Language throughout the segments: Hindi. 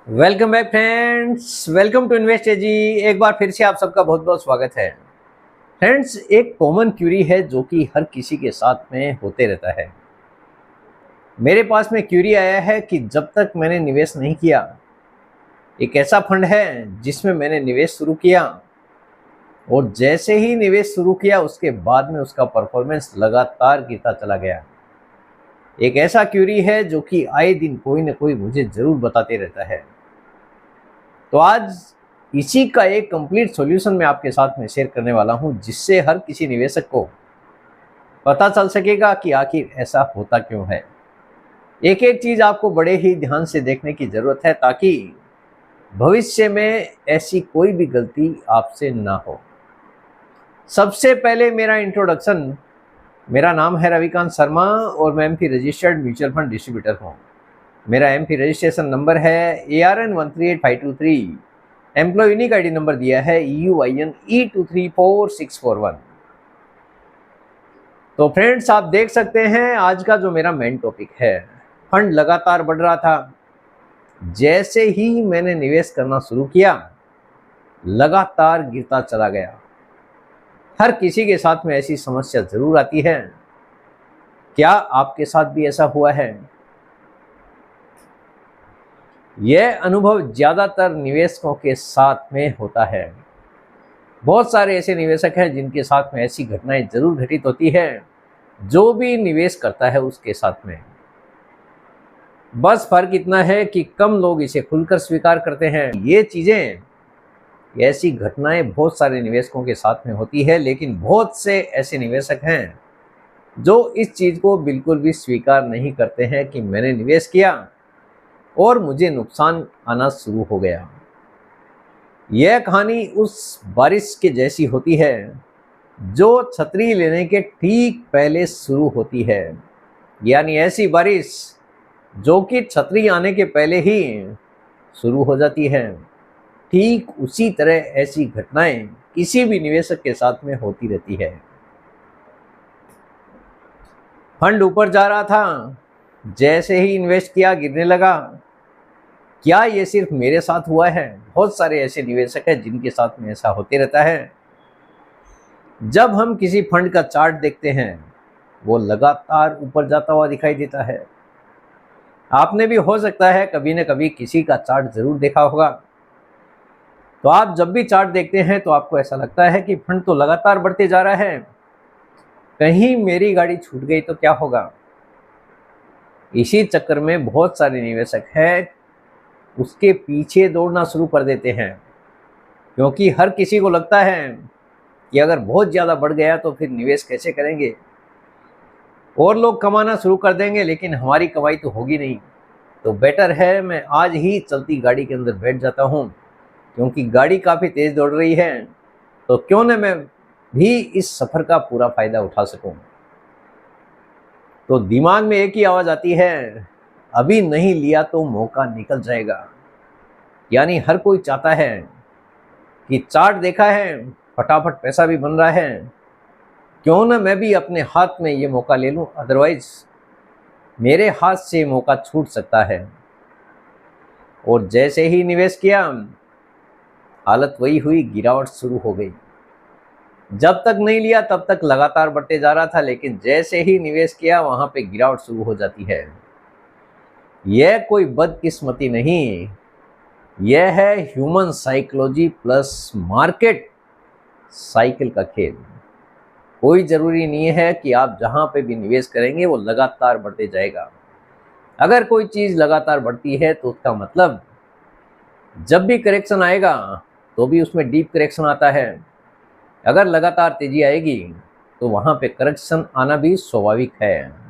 Welcome back friends, welcome to invest ji. एक बार फिर से आप सबका बहुत बहुत स्वागत है। फ्रेंड्स, एक कॉमन क्यूरी है जो कि हर किसी के साथ में होते रहता है। मेरे पास में क्यूरी आया है कि जब तक मैंने निवेश नहीं किया, एक ऐसा फंड है जिसमें मैंने निवेश शुरू किया और जैसे ही निवेश शुरू किया उसके बाद में उसका परफॉर्मेंस लगातार गिरता चला गया। एक ऐसा क्यूरी है जो कि आए दिन कोई ना कोई मुझे जरूर बताते रहता है। तो आज इसी का एक कंप्लीट सॉल्यूशन मैं आपके साथ में शेयर करने वाला हूं, जिससे हर किसी निवेशक को पता चल सकेगा कि आखिर ऐसा होता क्यों है। एक एक चीज आपको बड़े ही ध्यान से देखने की जरूरत है ताकि भविष्य में ऐसी कोई भी गलती आपसे ना हो। सबसे पहले मेरा इंट्रोडक्शन। मेरा नाम है रविकांत शर्मा और मैं MP registered mutual fund distributor हूँ। मेरा एमपी रजिस्ट्रेशन नंबर है ARN 138523। Employ unique ID number दिया है EUIN E234641। तो फ्रेंड्स, आप देख सकते हैं आज का जो मेरा मेन टॉपिक है, फंड लगातार बढ़ रहा था। जैसे ही मैंने निवेश करना शुरू किया, लगातार गिरता चला गया। हर किसी के साथ में ऐसी समस्या जरूर आती है। क्या आपके साथ भी ऐसा हुआ है? यह अनुभव ज्यादातर निवेशकों के साथ में होता है। बहुत सारे ऐसे निवेशक हैं जिनके साथ में ऐसी घटनाएं जरूर घटित होती है। जो भी निवेश करता है उसके साथ में, बस फर्क इतना है कि कम लोग इसे खुलकर स्वीकार करते हैं। ये चीजें, ऐसी घटनाएं बहुत सारे निवेशकों के साथ में होती है, लेकिन बहुत से ऐसे निवेशक हैं जो इस चीज को बिल्कुल भी स्वीकार नहीं करते हैं कि मैंने निवेश किया और मुझे नुकसान आना शुरू हो गया। यह कहानी उस बारिश के जैसी होती है जो छतरी लेने के ठीक पहले शुरू होती है। यानी ऐसी बारिश जो कि छतरी आने के पहले ही शुरू हो जाती है। ठीक उसी तरह ऐसी घटनाएं किसी भी निवेशक के साथ में होती रहती है। फंड ऊपर जा रहा था, जैसे ही इन्वेस्ट किया गिरने लगा। क्या ये सिर्फ मेरे साथ हुआ है? बहुत सारे ऐसे निवेशक हैं जिनके साथ में ऐसा होते रहता है। जब हम किसी फंड का चार्ट देखते हैं, वो लगातार ऊपर जाता हुआ दिखाई देता है। आपने भी हो सकता है कभी न कभी किसी का चार्ट जरूर देखा होगा। तो आप जब भी चार्ट देखते हैं तो आपको ऐसा लगता है कि फंड तो लगातार बढ़ते जा रहा है, कहीं मेरी गाड़ी छूट गई तो क्या होगा। इसी चक्कर में बहुत सारे निवेशक हैं, उसके पीछे दौड़ना शुरू कर देते हैं, क्योंकि हर किसी को लगता है कि अगर बहुत ज़्यादा बढ़ गया तो फिर निवेश कैसे करेंगे, और लोग कमाना शुरू कर देंगे लेकिन हमारी कमाई तो होगी नहीं। तो बेटर है मैं आज ही चलती गाड़ी के अंदर बैठ जाता हूँ, क्योंकि गाड़ी काफ़ी तेज़ दौड़ रही है, तो क्यों न मैं भी इस सफ़र का पूरा फ़ायदा उठा सकूँ। तो दिमाग में एक ही आवाज़ आती है, अभी नहीं लिया तो मौका निकल जाएगा। यानी हर कोई चाहता है कि चार्ट देखा है, फटाफट पैसा भी बन रहा है, क्यों ना मैं भी अपने हाथ में ये मौका ले लूं, अदरवाइज मेरे हाथ से मौका छूट सकता है। और जैसे ही निवेश किया, हालत वही हुई, गिरावट शुरू हो गई। जब तक नहीं लिया तब तक लगातार बढ़ते जा रहा था, लेकिन जैसे ही निवेश किया वहां पे गिरावट शुरू हो जाती है। यह कोई बदकिस्मती नहीं, यह है human psychology plus market cycle का खेल। कोई ज़रूरी नहीं है कि आप जहाँ पे भी निवेश करेंगे वो लगातार बढ़ते जाएगा। अगर कोई चीज़ लगातार बढ़ती है तो उसका मतलब जब भी करेक्शन आएगा तो भी उसमें डीप करेक्शन आता है। अगर लगातार तेजी आएगी तो वहाँ पे करेक्शन आना भी स्वाभाविक है।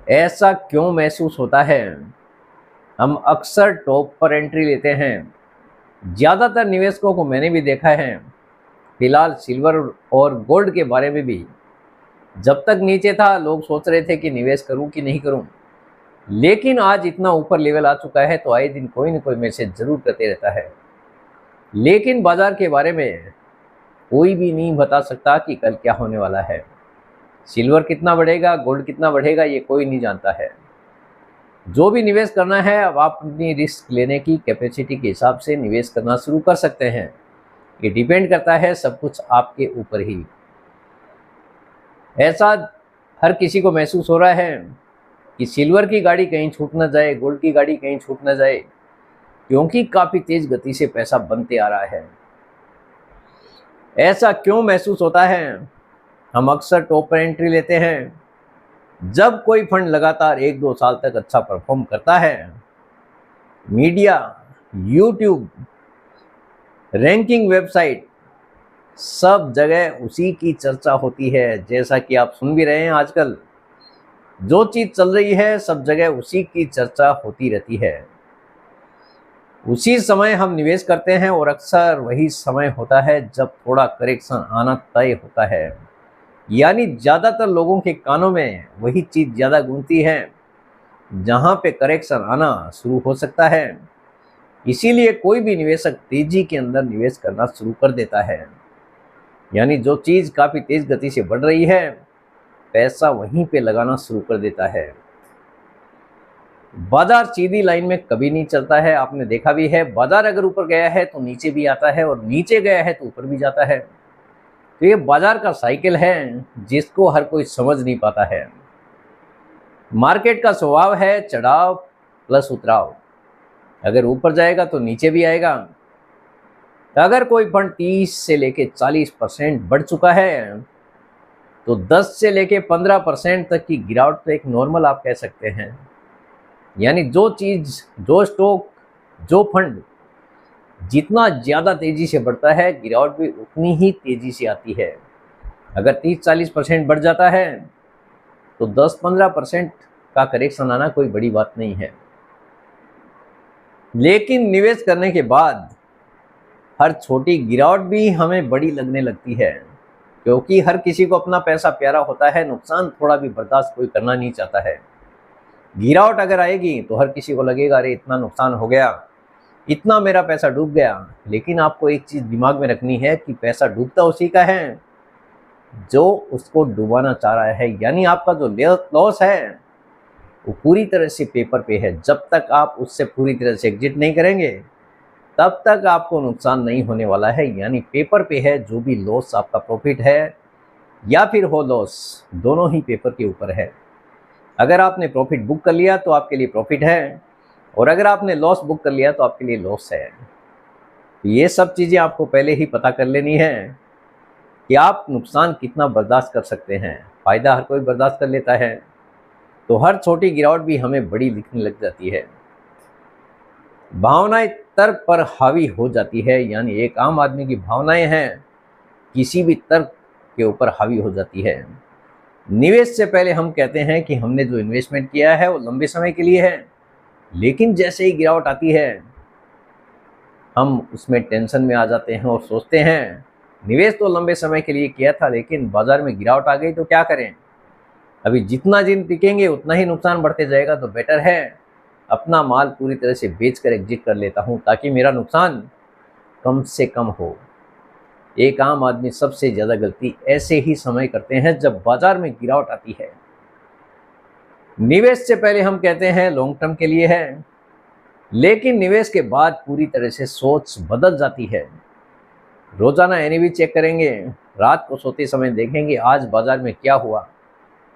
ऐसा क्यों महसूस होता है? हम अक्सर टॉप पर एंट्री लेते हैं। ज़्यादातर निवेशकों को मैंने भी देखा है। फिलहाल सिल्वर और गोल्ड के बारे में भी, जब तक नीचे था लोग सोच रहे थे कि निवेश करूं कि नहीं करूं, लेकिन आज इतना ऊपर लेवल आ चुका है तो आए दिन कोई न कोई मैसेज जरूर करते रहता है। लेकिन बाजार के बारे में कोई भी नहीं बता सकता कि कल क्या होने वाला है। सिल्वर कितना बढ़ेगा, गोल्ड कितना बढ़ेगा, ये कोई नहीं जानता है। जो भी निवेश करना है, अब आप अपनी रिस्क लेने की कैपेसिटी के हिसाब से निवेश करना शुरू कर सकते हैं। ये डिपेंड करता है सब कुछ आपके ऊपर ही। ऐसा हर किसी को महसूस हो रहा है कि सिल्वर की गाड़ी कहीं छूट ना जाए, गोल्ड की गाड़ी कहीं छूट ना जाए, क्योंकि काफ़ी तेज गति से पैसा बनते आ रहा है। ऐसा क्यों महसूस होता है? हम अक्सर टॉप पर एंट्री लेते हैं जब कोई फंड लगातार 1-2 साल तक अच्छा परफॉर्म करता है। मीडिया, यूट्यूब, रैंकिंग वेबसाइट, सब जगह उसी की चर्चा होती है। जैसा कि आप सुन भी रहे हैं, आजकल जो चीज़ चल रही है सब जगह उसी की चर्चा होती रहती है। उसी समय हम निवेश करते हैं और अक्सर वही समय होता है जब थोड़ा करेक्शन आना तय होता है। यानी ज़्यादातर लोगों के कानों में वही चीज़ ज़्यादा गूंजती है जहाँ पे करेक्शन आना शुरू हो सकता है। इसीलिए कोई भी निवेशक तेजी के अंदर निवेश करना शुरू कर देता है। यानी जो चीज़ काफ़ी तेज गति से बढ़ रही है, पैसा वहीं पे लगाना शुरू कर देता है। बाजार सीधी लाइन में कभी नहीं चलता है, आपने देखा भी है। बाजार अगर ऊपर गया है तो नीचे भी आता है, और नीचे गया है तो ऊपर भी जाता है। तो ये बाजार का साइकिल है जिसको हर कोई समझ नहीं पाता है। मार्केट का स्वभाव है चढ़ाव प्लस उतराव। अगर ऊपर जाएगा तो नीचे भी आएगा। अगर कोई फंड 30 से लेके 40% बढ़ चुका है तो 10 से लेके 15% तक की गिरावट तो एक नॉर्मल आप कह सकते हैं। यानी जो चीज़, जो स्टॉक, जो फंड जितना ज़्यादा तेज़ी से बढ़ता है, गिरावट भी उतनी ही तेज़ी से आती है। अगर 30-40% बढ़ जाता है तो 10-15% का करेक्शन आना कोई बड़ी बात नहीं है। लेकिन निवेश करने के बाद हर छोटी गिरावट भी हमें बड़ी लगने लगती है, क्योंकि हर किसी को अपना पैसा प्यारा होता है। नुकसान थोड़ा भी बर्दाश्त कोई करना नहीं चाहता है। गिरावट अगर आएगी तो हर किसी को लगेगा अरे इतना नुकसान हो गया, इतना मेरा पैसा डूब गया। लेकिन आपको एक चीज़ दिमाग में रखनी है कि पैसा डूबता उसी का है जो उसको डुबाना चाह रहा है। यानी आपका जो लॉस है वो पूरी तरह से पेपर पे है। जब तक आप उससे पूरी तरह से एग्जिट नहीं करेंगे तब तक आपको नुकसान नहीं होने वाला है। यानी पेपर पे है, जो भी लॉस आपका प्रॉफिट है या फिर हो लॉस, दोनों ही पेपर के ऊपर है। अगर आपने प्रॉफिट बुक कर लिया तो आपके लिए प्रॉफिट है, और अगर आपने लॉस बुक कर लिया तो आपके लिए लॉस है। ये सब चीज़ें आपको पहले ही पता कर लेनी है कि आप नुकसान कितना बर्दाश्त कर सकते हैं। फ़ायदा हर कोई बर्दाश्त कर लेता है, तो हर छोटी गिरावट भी हमें बड़ी दिखने लग जाती है। भावनाएं तर्क पर हावी हो जाती है। यानी एक आम आदमी की भावनाएं हैं किसी भी तर्क के ऊपर हावी हो जाती है। निवेश से पहले हम कहते हैं कि हमने जो इन्वेस्टमेंट किया है वो लंबे समय के लिए है, लेकिन जैसे ही गिरावट आती है हम उसमें टेंशन में आ जाते हैं और सोचते हैं निवेश तो लंबे समय के लिए किया था, लेकिन बाजार में गिरावट आ गई तो क्या करें। अभी जितना दिन टिकेंगे उतना ही नुकसान बढ़ते जाएगा, तो बेटर है अपना माल पूरी तरह से बेचकर एग्जिट कर लेता हूं ताकि मेरा नुकसान कम से कम हो। एक आम आदमी सबसे ज़्यादा गलती ऐसे ही समय करते हैं जब बाजार में गिरावट आती है। निवेश से पहले हम कहते हैं लॉन्ग टर्म के लिए है, लेकिन निवेश के बाद पूरी तरह से सोच बदल जाती है। रोजाना एनएवी चेक करेंगे, रात को सोते समय देखेंगे आज बाजार में क्या हुआ,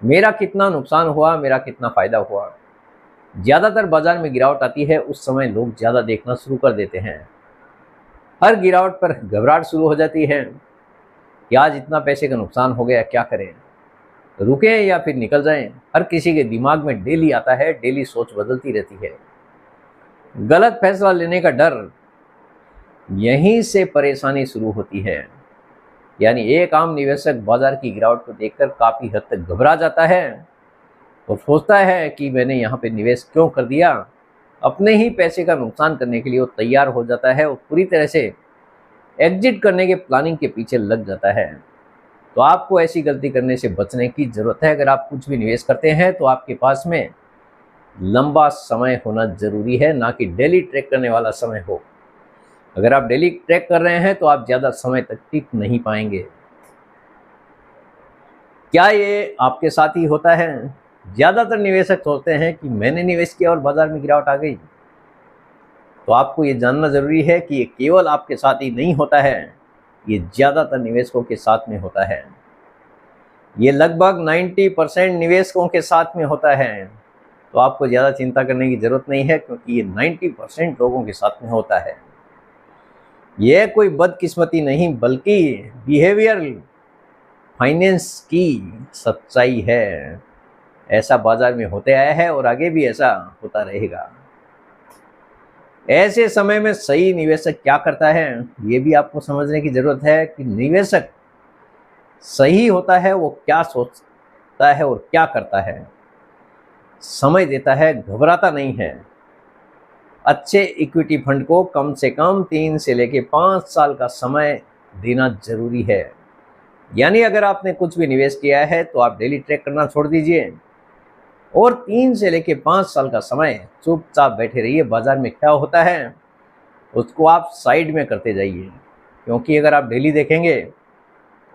मेरा कितना नुकसान हुआ, मेरा कितना फ़ायदा हुआ। ज़्यादातर बाजार में गिरावट आती है उस समय लोग ज़्यादा देखना शुरू कर देते हैं। हर गिरावट पर घबराहट शुरू हो जाती है कि आज इतना पैसे का नुकसान हो गया, क्या करें, रुकें या फिर निकल जाएं। हर किसी के दिमाग में डेली आता है, डेली सोच बदलती रहती है। गलत फैसला लेने का डर, यहीं से परेशानी शुरू होती है। यानी एक आम निवेशक बाजार की गिरावट को देखकर काफ़ी हद तक घबरा जाता है और सोचता है कि मैंने यहाँ पे निवेश क्यों कर दिया। अपने ही पैसे का नुकसान करने के लिए वो तैयार हो जाता है और पूरी तरह से एग्जिट करने के प्लानिंग के पीछे लग जाता है। तो आपको ऐसी गलती करने से बचने की ज़रूरत है। अगर आप कुछ भी निवेश करते हैं तो आपके पास में लंबा समय होना ज़रूरी है, ना कि डेली ट्रैक करने वाला समय हो। अगर आप डेली ट्रैक कर रहे हैं तो आप ज़्यादा समय तक टिक नहीं पाएंगे। क्या ये आपके साथ ही होता है? ज़्यादातर निवेशक सोचते हैं कि मैंने निवेश किया और बाजार में गिरावट आ गई। तो आपको ये जानना ज़रूरी है कि ये केवल आपके साथ ही नहीं होता है, ये ज़्यादातर निवेशकों के साथ में होता है। ये लगभग 90% निवेशकों के साथ में होता है। तो आपको ज़्यादा चिंता करने की ज़रूरत नहीं है, क्योंकि ये 90% लोगों के साथ में होता है। यह कोई बदकिस्मती नहीं, बल्कि बिहेवियरल फाइनेंस की सच्चाई है। ऐसा बाजार में होते आया है और आगे भी ऐसा होता रहेगा। ऐसे समय में सही निवेशक क्या करता है, ये भी आपको समझने की ज़रूरत है कि निवेशक सही होता है वो क्या सोचता है और क्या करता है। समय देता है, घबराता नहीं है। अच्छे इक्विटी फंड को कम से कम 3 से लेके 5 साल का समय देना जरूरी है। यानी अगर आपने कुछ भी निवेश किया है तो आप डेली ट्रैक करना छोड़ दीजिए और 3 से लेके 5 साल का समय चुपचाप बैठे रहिए। बाजार में क्या होता है उसको आप साइड में करते जाइए, क्योंकि अगर आप डेली देखेंगे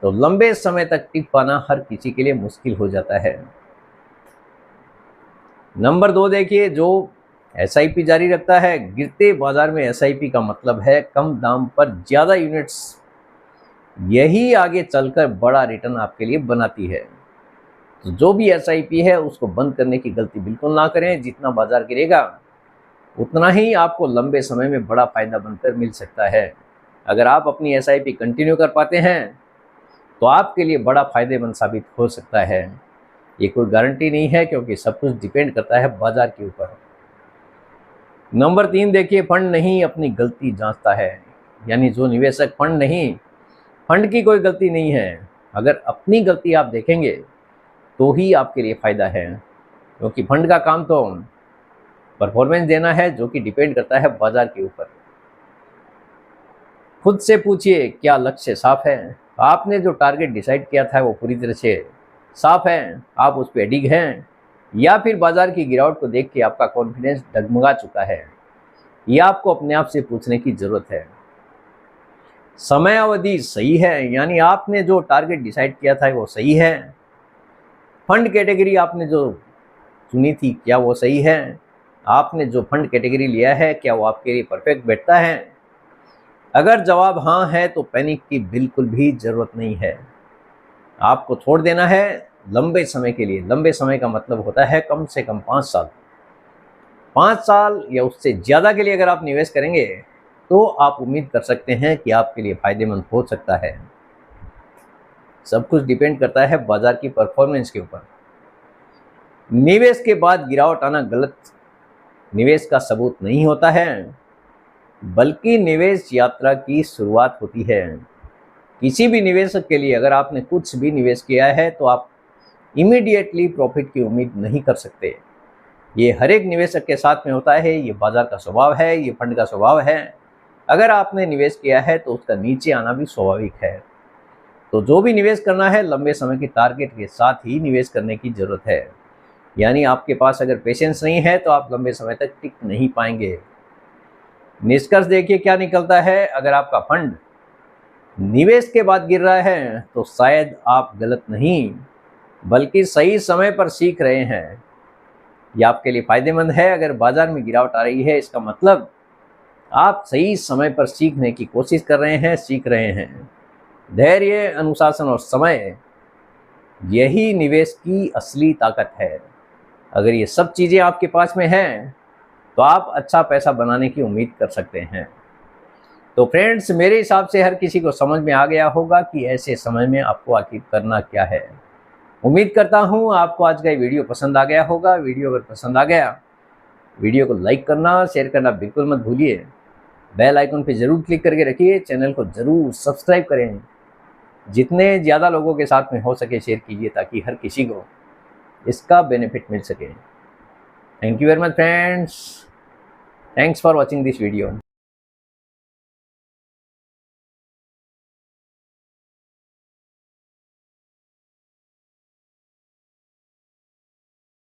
तो लंबे समय तक टिक पाना हर किसी के लिए मुश्किल हो जाता है। नंबर 2 देखिए, जो एसआईपी जारी रखता है। गिरते बाजार में एसआईपी का मतलब है कम दाम पर ज़्यादा यूनिट्स। यही आगे चलकर बड़ा रिटर्न आपके लिए बनाती है। तो जो भी एसआईपी है उसको बंद करने की गलती बिल्कुल ना करें। जितना बाजार गिरेगा उतना ही आपको लंबे समय में बड़ा फायदा बनकर मिल सकता है। अगर आप अपनी एसआईपी कंटिन्यू कर पाते हैं तो आपके लिए बड़ा फायदेमंद साबित हो सकता है। ये कोई गारंटी नहीं है, क्योंकि सब कुछ डिपेंड करता है बाजार के ऊपर। नंबर 3 देखिए, फंड नहीं अपनी गलती जांचता है। यानी जो निवेशक फंड की कोई गलती नहीं है। अगर अपनी गलती आप देखेंगे तो ही आपके लिए फ़ायदा है, क्योंकि फंड का काम तो परफॉर्मेंस देना है, जो कि डिपेंड करता है बाजार के ऊपर। खुद से पूछिए, क्या लक्ष्य साफ है? आपने जो टारगेट डिसाइड किया था वो पूरी तरह से साफ है? आप उस पर अडिग हैं, या फिर बाजार की गिरावट को देख के आपका कॉन्फिडेंस डगमगा चुका है? यह आपको अपने आप से पूछने की ज़रूरत है। समय अवधि सही है, यानी आपने जो टारगेट डिसाइड किया था वो सही है। फंड कैटेगरी आपने जो चुनी थी क्या वो सही है? आपने जो फंड कैटेगरी लिया है क्या वो आपके लिए परफेक्ट बैठता है? अगर जवाब हाँ है तो पैनिक की बिल्कुल भी ज़रूरत नहीं है। आपको छोड़ देना है लंबे समय के लिए। लंबे समय का मतलब होता है कम से कम 5 साल। 5 साल या उससे ज़्यादा के लिए अगर आप निवेश करेंगे तो आप उम्मीद कर सकते हैं कि आपके लिए फ़ायदेमंद हो सकता है। सब कुछ डिपेंड करता है बाजार की परफॉर्मेंस के ऊपर। निवेश के बाद गिरावट आना गलत निवेश का सबूत नहीं होता है, बल्कि निवेश यात्रा की शुरुआत होती है। किसी भी निवेशक के लिए अगर आपने कुछ भी निवेश किया है तो आप इमीडिएटली प्रॉफिट की उम्मीद नहीं कर सकते। ये हर एक निवेशक के साथ में होता है। ये बाजार का स्वभाव है, ये फंड का स्वभाव है। अगर आपने निवेश किया है तो उसका नीचे आना भी स्वाभाविक है। तो जो भी निवेश करना है लंबे समय की टारगेट के साथ ही निवेश करने की ज़रूरत है। यानी आपके पास अगर पेशेंस नहीं है तो आप लंबे समय तक टिक नहीं पाएंगे। निष्कर्ष देखिए क्या निकलता है। अगर आपका फंड निवेश के बाद गिर रहा है तो शायद आप गलत नहीं बल्कि सही समय पर सीख रहे हैं। यह आपके लिए फ़ायदेमंद है। अगर बाजार में गिरावट आ रही है इसका मतलब आप सही समय पर सीखने की कोशिश कर रहे हैं, सीख रहे हैं। धैर्य, अनुशासन और समय, यही निवेश की असली ताकत है। अगर ये सब चीज़ें आपके पास में हैं तो आप अच्छा पैसा बनाने की उम्मीद कर सकते हैं। तो फ्रेंड्स, मेरे हिसाब से हर किसी को समझ में आ गया होगा कि ऐसे समय में आपको आखिर करना क्या है। उम्मीद करता हूँ आपको आज का ये वीडियो पसंद आ गया होगा। वीडियो अगर पसंद आ गया, वीडियो को लाइक करना, शेयर करना बिल्कुल मत भूलिए। बेल आइकन पे ज़रूर क्लिक करके रखिए। चैनल को ज़रूर सब्सक्राइब करें। जितने ज़्यादा लोगों के साथ में हो सके शेयर कीजिए, ताकि हर किसी को इसका बेनिफिट मिल सके। Thank you very much friends. Thanks for watching this video.